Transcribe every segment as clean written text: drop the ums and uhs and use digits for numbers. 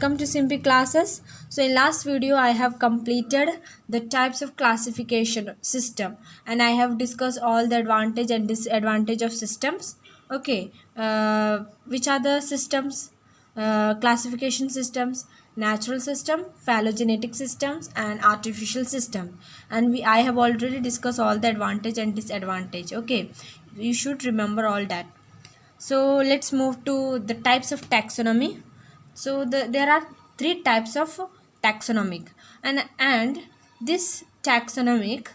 welcome to Simpy Classes. So in last video I have completed the types of classification system and I have discussed all the advantage and disadvantage of systems. Okay, which are the systems? Classification systems, natural system, phylogenetic systems and artificial system. And I have already discussed all the advantage and disadvantage. Okay, you should remember all that. So let's move to the types of taxonomy. So there are three types of taxonomic and this taxonomic.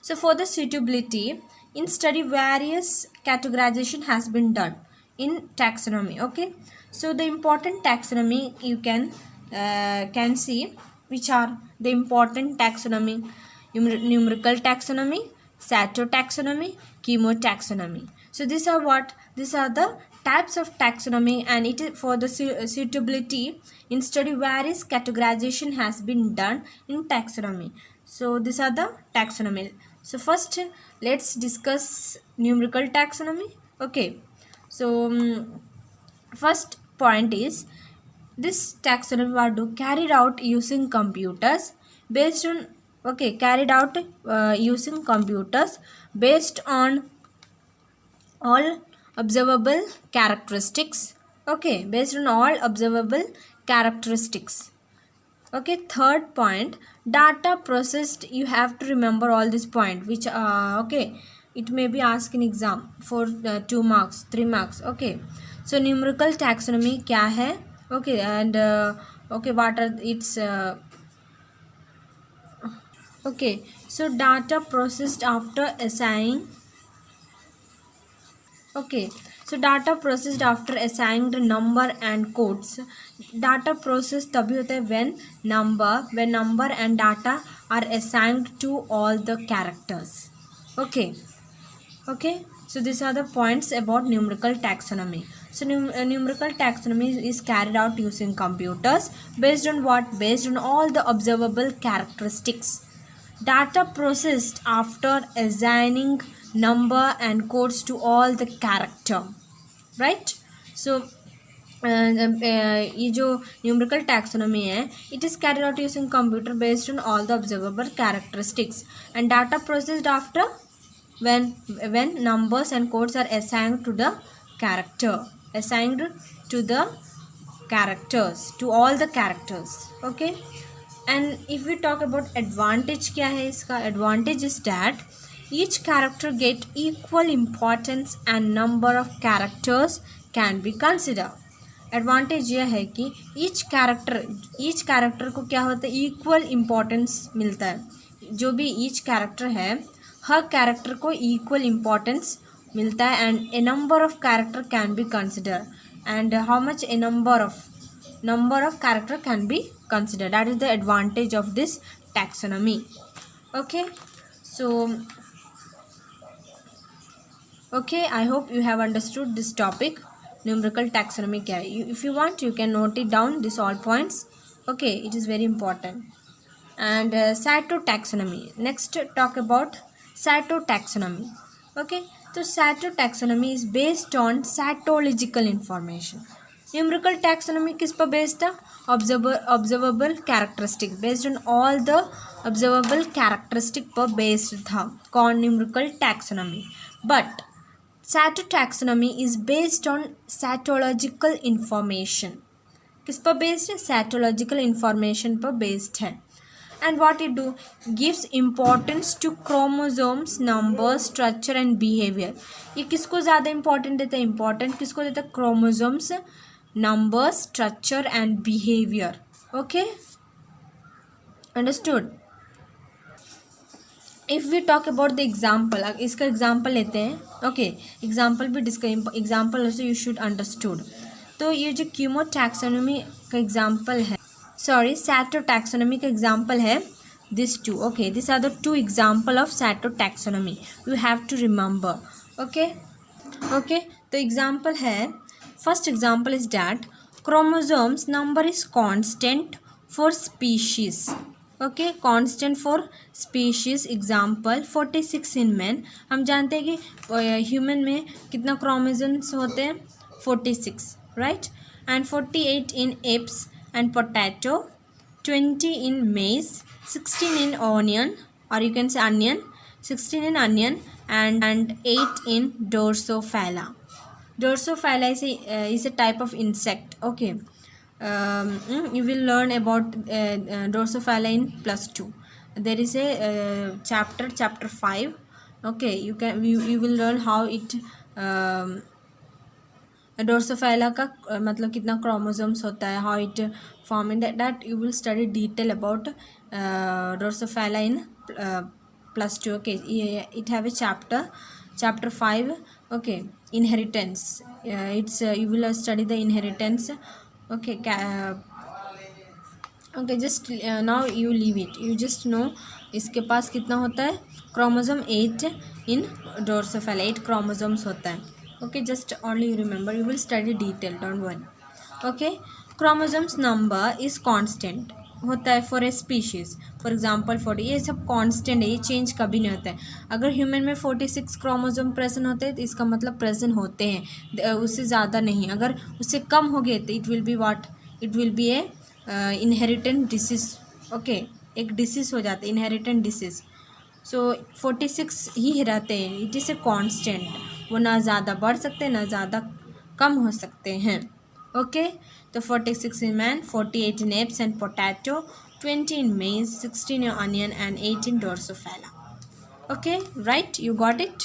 So for the suitability in study, various categorization has been done in taxonomy. Okay, so the important taxonomy you can see which are the important taxonomy: numerical taxonomy, Sato taxonomy, chemotaxonomy. So these are the types of taxonomy, and it is for the suitability in study, various categorization has been done in taxonomy. So these are the taxonomy. So first let's discuss numerical taxonomy. Okay, so first point is this taxonomy was carried out using computers based on using computers based on all observable characteristics. Okay, based on all observable characteristics. Okay, third point, data processed. You have to remember all this point which okay, it may be asked in exam for 2 marks 3 marks. Okay, so numerical taxonomy kya hai? Okay, and okay, what are its okay, so data processed after assigning. Okay, so data processed after assigned number and codes. Data processed तभी होता है when number and data are assigned to all the characters. Okay, so these are the points about numerical taxonomy. So numerical taxonomy is carried out using computers based on what? Based on all the observable characteristics. Data processed after assigning number and codes to all the character, right? So ये जो numerical taxonomy है, it is carried out using computer based on all the observable characteristics, and data processed after when numbers and codes are assigned to the character, to all the characters. Okay, and if we talk about advantage, क्या है इसका? Advantage is that each character get equal importance and number of characters can be considered. Advantage यह है कि each character को क्या होता है? इक्वल इम्पोर्टेंस मिलता है. जो भी ईच कैरेक्टर है, हर कैरेक्टर को इक्वल इम्पोर्टेंस मिलता है, and A number of character can be consider, and how much A number of character can be considered. That is the advantage of this taxonomy. Okay, so okay, I hope you have understood this topic, numerical taxonomy kya hai. If you want, you can note it down, this all points. Okay, it is very important. And Sato taxonomy. Next talk about Sato taxonomy. Okay, so Sato taxonomy is based on cytological information. Numerical taxonomy किस पर based था? Observable characteristic, based on all the observable characteristic पर based था कौन? Numerical taxonomy. But Saito taxonomy is based on cytological information. किस पर based है? Cytological information पर बेस्ड है. And what it do? Gives importance to chromosomes, numbers, structure and behavior. ये किसको ज़्यादा important देता है? Important किसको देता है? Chromosomes, numbers, structure and behavior. Okay, understood? If we talk about the example, इसका example लेते हैं. Okay, example भी discuss, example also you should understood. तो ये जो chemotaxonomy का example है, सॉरी Sato taxonomy का एग्जाम्पल है this two. Okay, this are the two example of Sato taxonomy. You have to remember. Okay, तो एग्जाम्पल है, first example is that chromosomes number is constant for species. Okay, constant for species. Example 46 in man. हम जानते हैं कि human में कितना chromosomes होते हैं? 46, right? And 48 in apps and potato, 20 in maize, 16 in onion, or you can say onion, 16 in onion, and 8 in Drosophila. Drosophila is a type of insect. Okay. You will learn about Drosophila in +2. There is a chapter 5. Okay, you will learn how it drosophila का मतलब कितना chromosomes होता है, how it form in that you will study detail about drosophila in +2. Okay, it have a chapter 5. okay, inheritance. It's you will study the inheritance. okay okay, just now you leave it, you just know इसके पास कितना होता है chromosome 8 इन डोर्सोफाइला, 8 chromosomes होता है. okay, just only remember, you will study detail, don't worry. okay, chromosomes number is constant होता है for a species. For example 40, ये सब कांस्टेंट है, ये चेंज कभी नहीं होता है. अगर ह्यूमन में 46 क्रोमोसोम प्रेजेंट होते हैं तो इसका मतलब प्रेजेंट होते हैं, उससे ज़्यादा नहीं. अगर उससे कम हो गए तो it will be what, it will be A inherent disease. Okay, एक डिसीज़ हो जाता है, इनहेरिटेंट डिसीज़. सो 46 ही रहते हैं, इट इज़ ए कांस्टेंट. वो ना ज़्यादा बढ़ सकते हैं ना ज़्यादा कम हो सकते हैं. ओके, तो 46 in man, 48 in apes and potato, 20 in maize, 16 in onion and 8 in Drosophila. okay, right, you got it.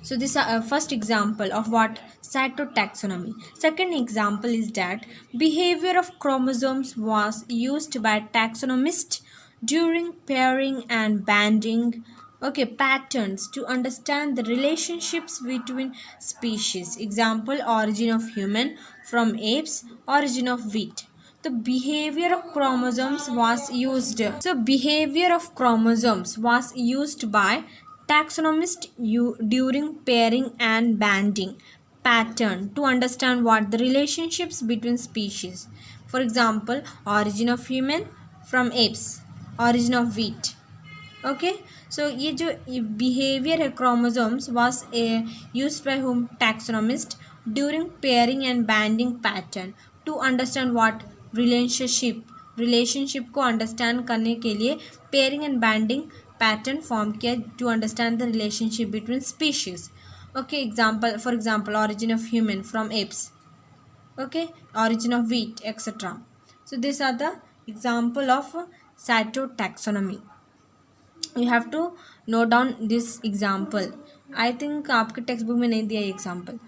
So this is first example of what cytotaxonomy. Second example is that behavior of chromosomes was used by taxonomists during pairing and banding, okay, patterns to understand the relationships between species. Example, origin of human from apes, origin of wheat. The behavior of chromosomes was used. So behavior of chromosomes was used by taxonomists during pairing and banding pattern to understand what the relationships between species. For example, origin of human from apes, origin of wheat. okay, so ये जो behavior है chromosomes was used by whom, taxonomist during pairing and banding pattern to understand what relationship को understand करने के लिए pairing and banding pattern form किया to understand the relationship between species. okay, example, for example, origin of human from apes, okay, origin of wheat, etc. so these are the example of cytotaxonomy. you have to note down this example. I think आपके text book में नहीं दिया example.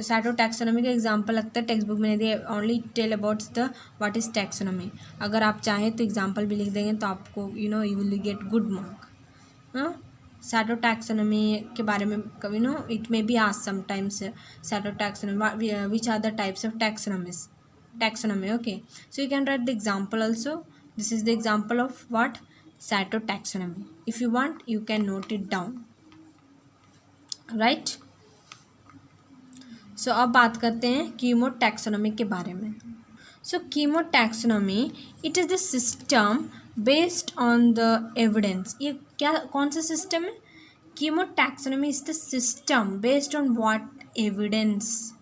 cytotaxonomy का example लगता है text book में नहीं दिया. Only tell about the what is taxonomy. अगर आप चाहें तो एग्जाम्पल भी लिख देंगे तो आपको you will get good mark. cytotaxonomy के बारे में कभी it may be asked sometimes. cytotaxonomy, which are the types of taxonomy. okay, so you can write the example also. this is the example of what cytotaxonomy. if you want you can note it down, right. so अब बात करते हैं कीमोटैक्सोनॉमी के बारे में. so chemotaxonomy, it is the system based on the evidence. ये क्या, कौन सा सिस्टम है? Chemotaxonomy is the system based on what, evidence.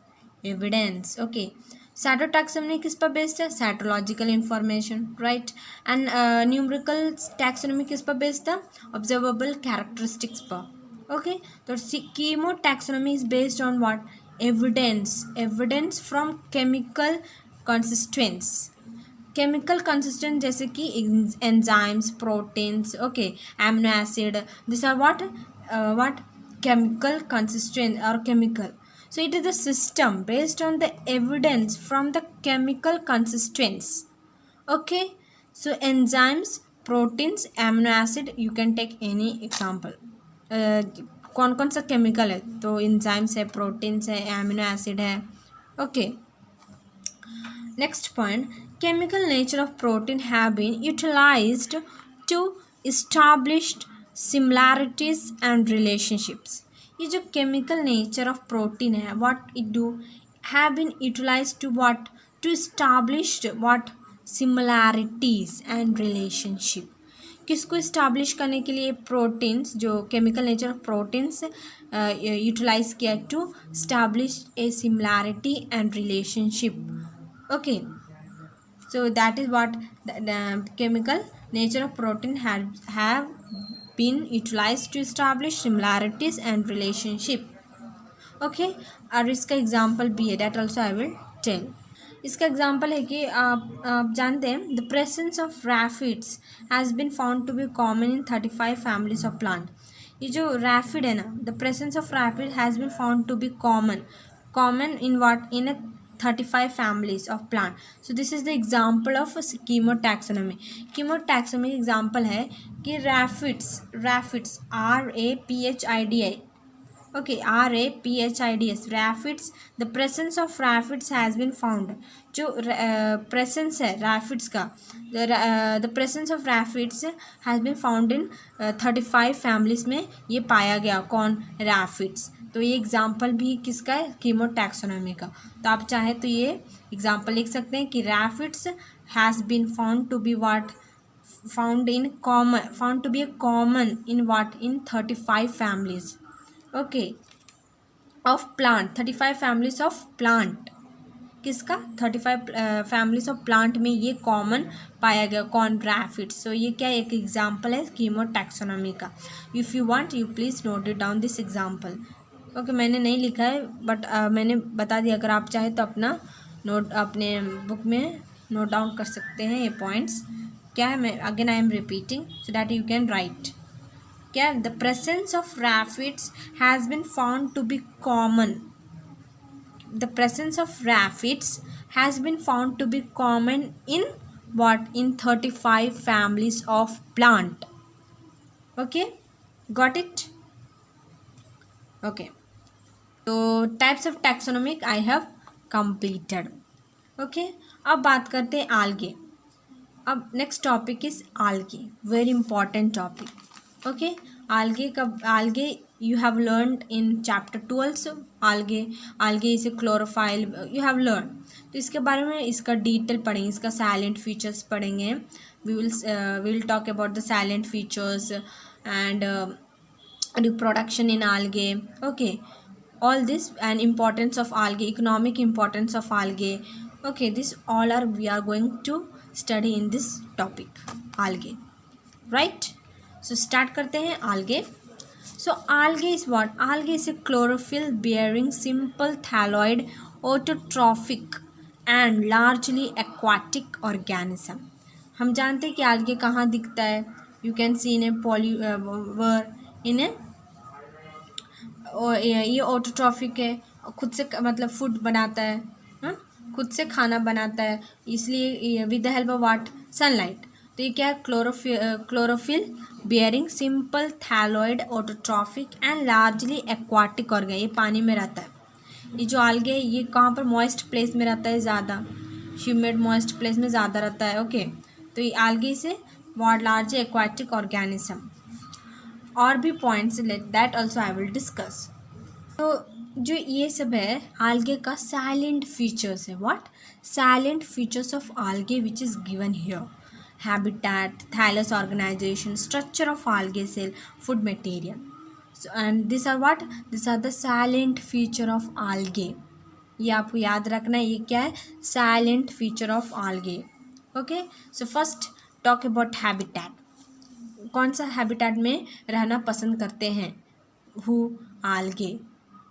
Okay, cytotaxonomy किस पर बेस्ड है? Cytological information, right. And numerical taxonomy किस पर बेस्ड है? ऑब्जर्वेबल कैरेक्टरिस्टिक्स पर. ओके, तो chemotaxonomy is based on what? Evidence from chemical constituents. Chemical constituent जैसे कि enzymes, proteins, okay, amino acid, this are what chemical consistent or chemical. so it is the system based on the evidence from the chemical consistencies. okay, so enzymes, proteins, amino acid, you can take any example. कौन कौन सा chemical है? तो enzymes है, proteins है, amino acid है. Okay, next point, chemical nature of protein have been utilized to establish similarities and relationships. ये जो chemical nature of protein है, what it do, have been utilized to what? To establish what? Similarities and relationship. किसको establish करने के लिए? Proteins, जो chemical nature of proteins utilise किया to establish a similarity and relationship. Okay, so that is what the chemical nature of protein have been utilized to establish similarities and relationship. Okay, और इसका example भी है, that also I will tell. इसका example है कि आप जानते हैं the presence of raphides has been found to be common in 35 families of plant. ये जो रैफिड है ना, the presence of raphide has been found to be common in what in a 35 families of plant. So this is the example of chemotaxonomy. chemotaxonomy example है कि रैफिड्स RAPHIDI. Okay, RAPHIDS raphids. The presence of raphids has been found. जो presence है raphids का, the presence of raphids has been found in 35 families में ये पाया गया. कौन? raphids. तो ये एग्जाम्पल भी किसका है? कीमोटैक्सोनॉमी का. तो आप चाहे तो ये एग्जाम्पल लिख सकते हैं कि raphides has been found to be what found to be common in what in 35 families. Okay, of plant. 35 families of plant. किसका? 35 families ऑफ प्लांट में ये कॉमन पाया गया. कौन? रैफिड्स. सो ये क्या एक एग्जाम्पल है कीमोटैक्सोनॉमी का. If you want you please note it down this example. Okay, मैंने नहीं लिखा है बट मैंने बता दिया. अगर आप चाहें तो अपना नोट अपने बुक में नोट डाउन कर सकते हैं ये पॉइंट्स. क्या है? मैं again I am repeating so that you can write. क्या? The presence of raphides has been found to be common. The presence of raphides has been found to be common in what? In 35 families of plant. Okay, got it? Okay, तो types of taxonomic I have completed. Okay, अब बात करते हैं algae. अब next topic is algae, very important topic. Okay, algae you have learned in chapter 12. Algae is a chlorophyll you have learn. तो इसके बारे में इसका डिटेल पढ़ेंगे, इसका साइलेंट फीचर्स पढ़ेंगे. We will talk about the salient features and reproduction in algae. Okay, all this and importance of algae, economic importance of algae. Okay, this all are we are going to study in this topic algae, right? So start करते हैं algae. So algae is what? Algae is a chlorophyll bearing simple thalloid autotrophic and largely aquatic organism. हम जानते हैं कि algae कहाँ दिखता है. You can see in a polymer in a ये ऑटोट्रॉफिक है, खुद से मतलब फूड बनाता है, खुद से खाना बनाता है, इसलिए with the help of what? Sunlight. तो ये क्या है? Chlorophyll bearing simple thalloid autotrophic and largely aquatic organ. ये पानी में रहता है. ये जो आल्गे है ये कहाँ पर? मॉइस्ट प्लेस में रहता है ज़्यादा, ह्यूमिड मॉइस्ट प्लेस में ज़्यादा रहता है. ओके, तो ये आल्गे से वाट? Largely aquatic organism. और भी points that also I will discuss. तो जो ये सब है आल्गे का साइलेंट फीचर्स है. What? Salient features of algae which is given here. Habitat, thallus organisation, structure of algae cell, food material. And this are what? This are the salient feature of algae. ये आपको याद रखना है. ये क्या है? Salient feature of algae. Okay, so first talk about habitat. कौन सा हैबिटेट में रहना पसंद करते हैं? Who? Algae.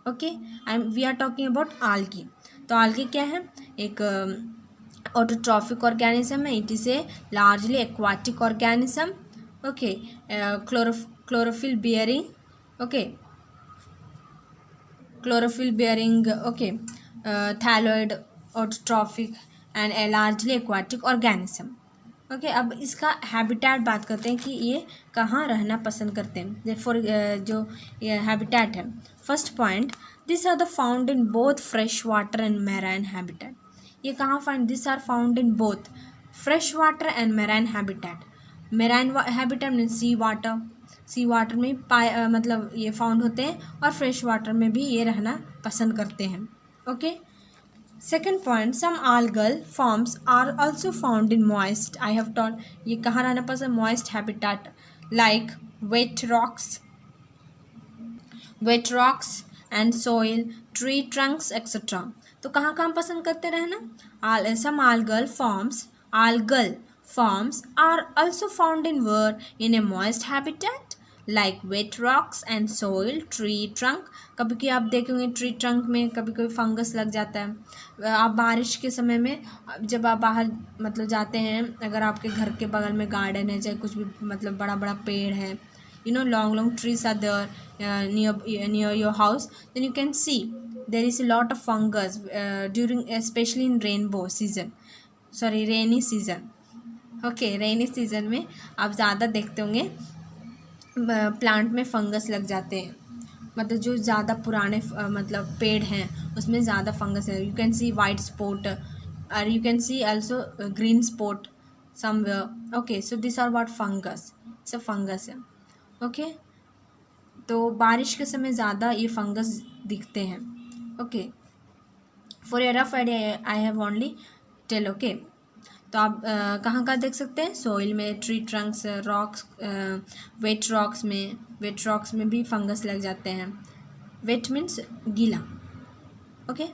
Okay, we are talking about algae. तो आल्गे क्या है? एक ऑटोट्रॉफिक ऑर्गेनिज्म है. It is a largely aquatic organism. Okay, chlorophyll bearing. Okay, chlorophyll bearing. Okay, thalloid autotrophic and a largely aquatic organism. Okay, अब इसका habitat बात करते हैं कि ये कहाँ रहना पसंद करते हैं. फॉर जो ये हैबिटेट है, first point, this are the found in both fresh water and marine habitat. ये कहाँ found? This are found in both fresh water and marine habitat. Marine habitat mean sea water में मतलब ये found होते हैं, और fresh water में भी ये रहना पसंद करते हैं. Okay, second point, some algal forms are also found in moist. I have told ये कहाँ रहना पसंद? moist habitat like wet rocks and soil, tree trunks etc. तो कहाँ कहाँ पसंद करते रहना? Some algal forms are also found in where in a moist habitat like wet rocks and soil, tree trunk. कभी कभी आप देखेंगे ट्री ट्रंक में कभी कभी फंगस लग जाता है। आप बारिश के समय में जब आप बाहर मतलब जाते हैं, अगर आपके घर के बगल में गार्डन है, चाहे कुछ भी मतलब बड़ा बड़ा पेड़ है, long trees are there near your house, then you can see there is a lot of fungus during, especially in rainy season. Okay, rainy season में आप ज़्यादा देखते होंगे प्लांट में फंगस लग जाते हैं, मतलब जो ज़्यादा पुराने मतलब पेड़ हैं उसमें ज़्यादा फंगस है. You can see white spot और you can see also green spot somewhere. Okay, so this are what fungus, सब फंगस है. ओके, तो बारिश के समय ज़्यादा ये फंगस दिखते हैं. Okay, for a rough idea I have only tell. Okay, तो आप कहाँ कहाँ देख सकते हैं? सॉइल में, tree trunks, rocks, wet rocks में भी फंगस लग जाते हैं. वेट मीन्स गीला. ओके,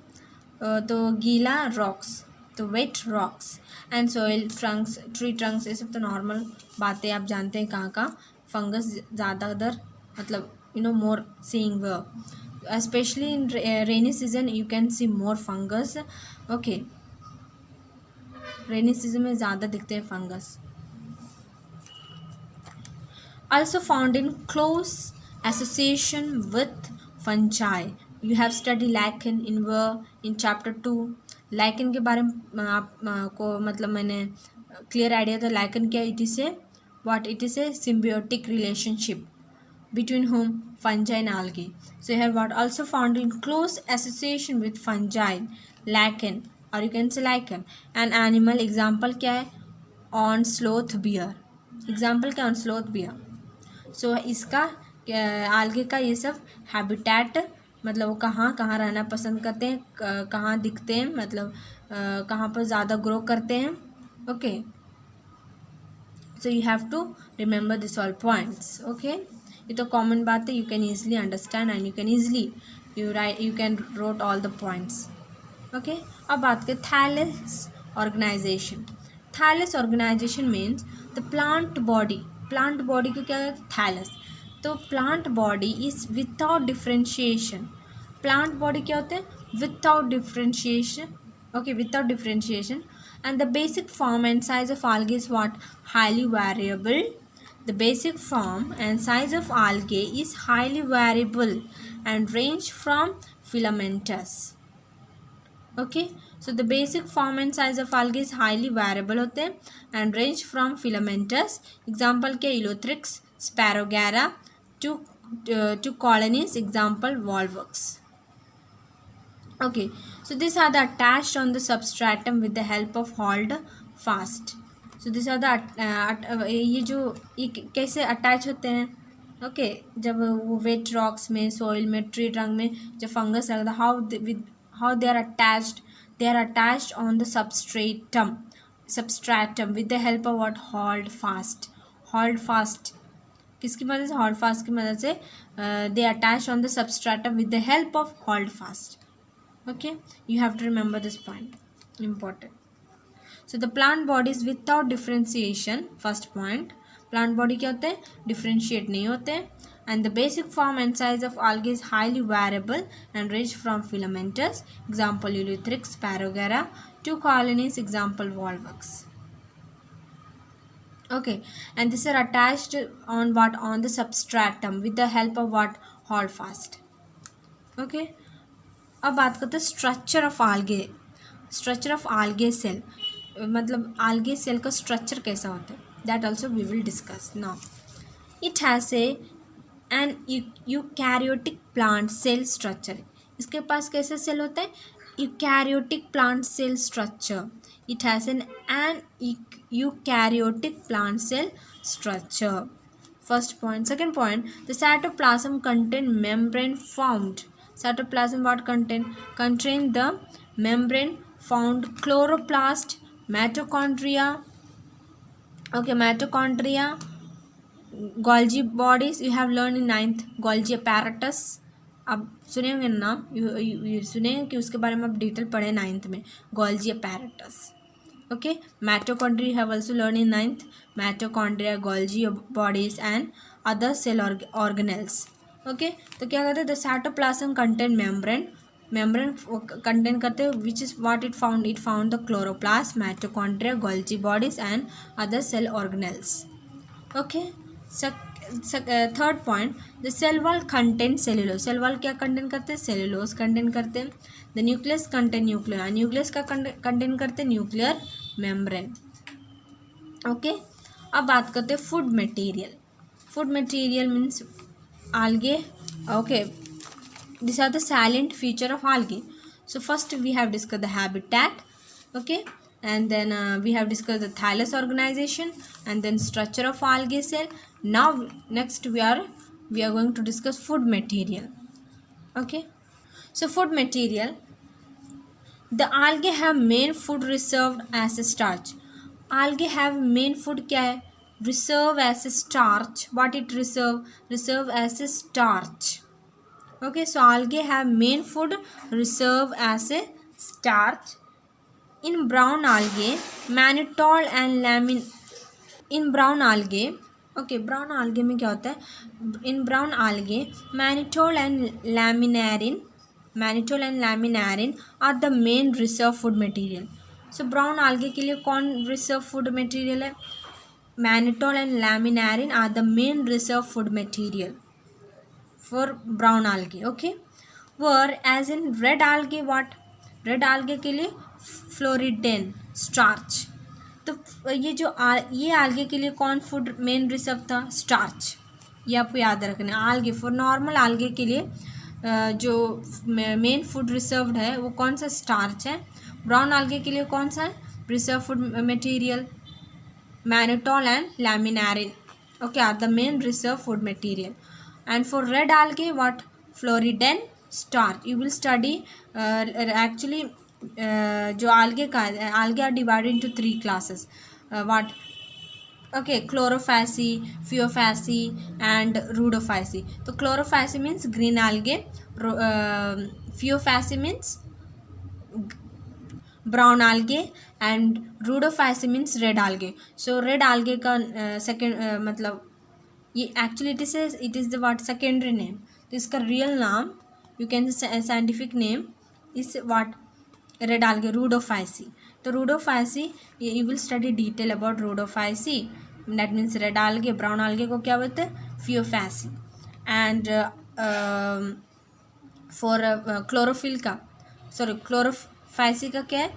तो गीला रॉक्स, तो wet rocks and soil, trunks, tree trunks, ये सब तो नॉर्मल बातें आप जानते हैं. कहाँ कहाँ फंगस ज़्यादातर मतलब more seeing specially in rainy season you can see more fungus. Okay, rainy season में ज़्यादा दिखते हैं fungus. Also found in close association with fungi. You have studied lichen in chapter 2. lichen के बारे में आपको मतलब मैंने क्लियर आइडिया था. lichen क्या? It is a symbiotic relationship between whom? Fungi and algae. So here what also found in close association with fungi, lichen, और you can say lichen. An animal example क्या है? On sloth bear. Example क्या? On sloth bear. So इसका algae का ये सब habitat मतलब वो कहाँ कहाँ रहना पसंद करते हैं, कहाँ दिखते हैं, मतलब कहाँ पर ज़्यादा ग्रो करते हैं. Okay, so you have to remember this all points. Okay, ये तो कॉमन बात है. You can easily understand and you can easily you can rote all the points. Okay, अब बात करें thallus organisation. Thallus organisation means the plant body. Plant body को क्या कहते हैं? थैलेस. तो plant body is without differentiation. Plant body क्या होते हैं? Without differentiation. Okay, without differentiation. And the basic form and size of algae is what? Highly variable. The basic form and size of algae is highly variable and range from filamentous. Okay, so the basic form and size of algae is highly variable होते हैं and range from filamentous. Example क्या? Elothrix, Sparrowgara, two colonies. Example Volvox. Okay, so these are the attached on the substratum with the help of hold fast. So these are the ये जो ये कैसे attach होते हैं? Okay, जब वो wait rocks में, सॉइल में, ट्री ट्रंक में जब फंगस लगता है, how they are attached on the substratum with the help of what? Hold fast. किसकी मदद से? hold fast की मदद से they attach on the substratum with the help of hold fast. Okay, you have to remember this point, important. So the plant body is without differentiation. First point, plant body क्या होते हैं? differentiate नहीं होते हैं. And the basic form and size of algae is highly variable and range from filamentous. Example Eleutheryx, Sparrowgara. Two colonies. Example Volvox. Okay, and these are attached on what? On the substratum with the help of what? Hold fast. Okay, अब बात करते हैं structure of algae. Structure of algae cell, मतलब algae cell का structure कैसा होता है? That also we will discuss now. It has an eukaryotic plant cell structure. इसके पास कैसे सेल होता है? eukaryotic plant cell structure. It has an eukaryotic plant cell structure. First point. Second point, the cytoplasm contain membrane formed. Cytoplasm what contain the membrane found chloroplast, mitochondria. Okay, mitochondria, Golgi bodies, you have learned in 9th, Golgi apparatus. आप सुने होंगे नाम, सुने कि उसके बारे में आप डिटेल पढ़े 9th में, Golgi apparatus. Okay, mitochondria you have also learned in 9th. Mitochondria, Golgi bodies and other cell organelles. Okay, तो क्या कहते हैं, the cytoplasm contain membrane contain करते हैं, which is what it found the chloroplast, mitochondria, Golgi bodies and other cell organelles. Okay, third point, the cell wall contain cellulose. Cell wall क्या contain करते हैं, cellulose contain करते हैं. The nucleus contain nuclear, nucleus का contain करते हैं nuclear membrane. Okay, अब बात करते हैं food material. Food material means algae. Okay, these are the salient feature of algae. So first we have discussed the habitat. Okay, and then we have discussed the thallus organization and then structure of algae cell. Now next we are going to discuss food material. Okay, so food material, the algae have main food reserved as a starch. Algae have main food क्या है, reserve as a starch. What it reserve as a starch. Okay, so algae have main food reserve as a starch. In brown algae, mannitol and lamin. In brown algae, okay, brown algae में क्या होता है, in brown algae, mannitol and laminarin are the main reserve food material. So brown algae के लिए कौन reserve food material है, mannitol and laminarin are the main reserve food material for brown algae. Okay, where as in red algae, what, red algae के लिए फ्लोरिडेन starch. तो ये जो ये algae के लिए कौन फूड मेन रिजर्व था, स्टार्च. ये आपको याद रखना है. algae फॉर नॉर्मल algae के लिए जो मेन फूड रिजर्व्ड है वो कौन सा, स्टार्च है. ब्राउन algae के लिए कौन सा है reserve food material, mannitol and laminarin. Okay, are the main reserve food material. And for red algae, what, floridin starch. You will study actually जो algae का, algae are divided into 3 classes. What, okay, chlorophyceae, phaeophyceae and rhodophyceae. So chlorophyceae means green algae, phaeophyceae means brown algae and rhodophyceae means red algae. So red algae का second मतलब ये actually it is the what, secondary name. तो इसका real नाम, you can say scientific name is what, red algae, rhodophyceae. तो rhodophyceae you will study detail about rhodophyceae, that means red algae. brown algae को क्या बोलते हैं, phaeophyceae. and for chlorophyll का, sorry, chlorophyceae का क्या है,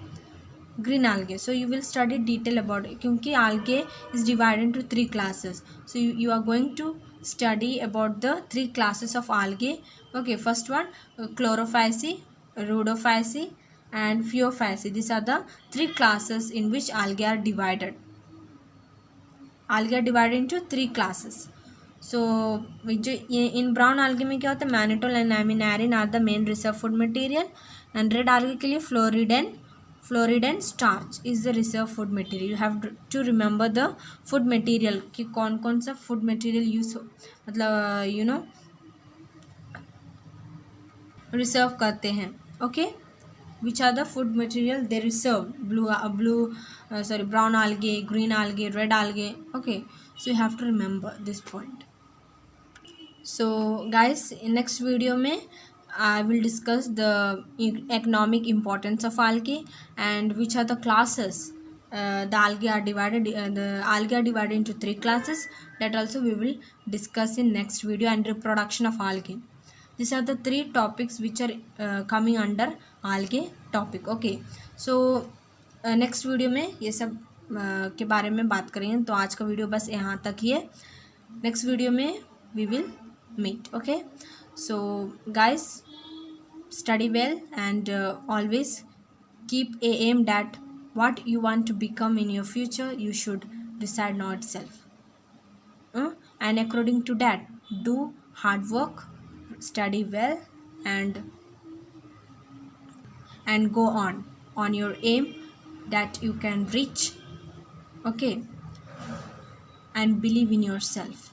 green algae. So you will study detail about it क्योंकि algae is divided into 3 classes. So you are going to study about the 3 classes of algae. Okay, first one, chlorophyceae, rhodophyceae and phaeophyceae. These are the 3 classes in which algae are divided. Algae are divided into 3 classes. So in brown algae में क्या होता है, mannitol and laminarin are the main reserve food material. and red algae के लिए floridin starch is the reserve food material. You have to remember the food material कि कौन कौन सा food material use मतलब you know reserve करते हैं. Okay, which are the food material they reserve, brown algae, green algae, red algae. Okay, so you have to remember this point. So guys, in next video में I will discuss the economic importance of algae and which are the classes. The algae are divided into 3 classes. That also we will discuss in next video. And reproduction of algae. These are the 3 topics which are coming under algae topic. Okay, so next video में ये सब के बारे में बात करेंगे. तो आज का वीडियो बस यहाँ तक ही है. नेक्स्ट वीडियो में we will meet. Okay, so guys, study well and always keep a aim that what you want to become in your future you should decide now itself. And according to that, do hard work, study well and go on your aim that you can reach. Okay, and believe in yourself.